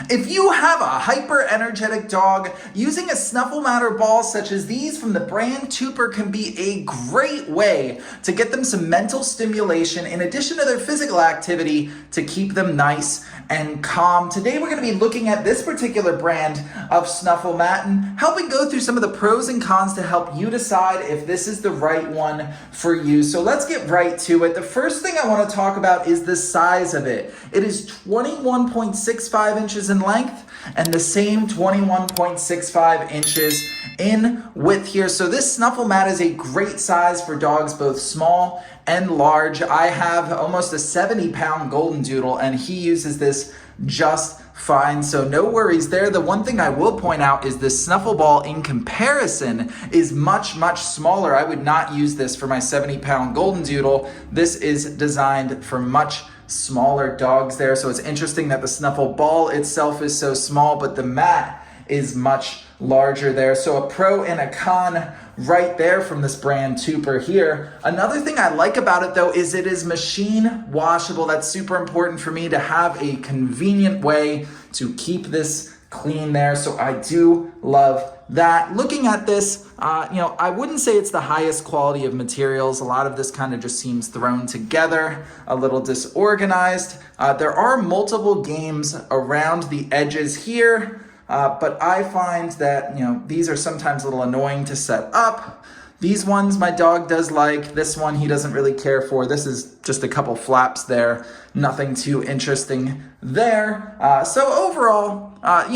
If you have a hyper-energetic dog, using a snuffle mat or ball such as these from the brand TWOPER can be a great way to get them some mental stimulation in addition to their physical activity to keep them nice and calm. Today we're going to be looking at this particular brand of snuffle mat and helping go through some of the pros and cons to help you decide if this is the right one for you. So let's get right to it. The first thing I want to talk about is the size of it. It is 21.65 inches in length and the same 21.65 inches in width here. So this snuffle mat is a great size for dogs both small and large. I have almost a 70-pound golden doodle and he uses this just fine, so no worries there. The one thing I will point out is this snuffle ball in comparison is much smaller. I would not use this for my 70-pound golden doodle. This is designed for much smaller dogs there, so it's interesting that the snuffle ball itself is so small, but the mat is much larger there. So a pro and a con right there from this brand TWOPER here. Another thing I like about it though is it is machine washable. That's super important for me to have a convenient way to keep this clean there. So I do love that. Looking at this, I wouldn't say it's the highest quality of materials. A lot of this kind of just seems thrown together, a little disorganized. There are multiple games around the edges here. But I find that, these are sometimes a little annoying to set up. These ones my dog does like. This one he doesn't really care for. This is just a couple flaps there. Nothing too interesting there. So overall,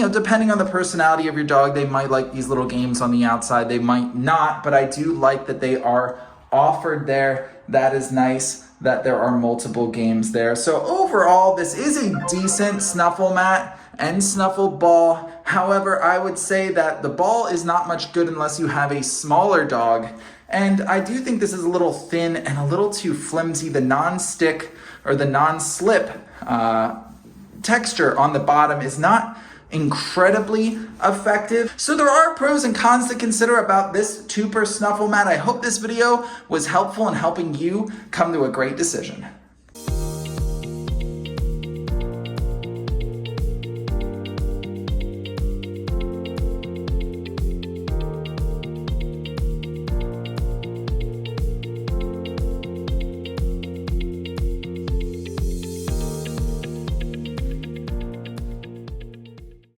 depending on the personality of your dog, they might like these little games on the outside. They might not, but I do like that they are offered there. That is nice that there are multiple games there. So overall, this is a decent snuffle mat and snuffle ball. However, I would say that the ball is not much good unless you have a smaller dog. And I do think this is a little thin and a little too flimsy. The non-stick or the non-slip texture on the bottom is not incredibly effective. So there are pros and cons to consider about this TWOPER snuffle mat. I hope this video was helpful in helping you come to a great decision.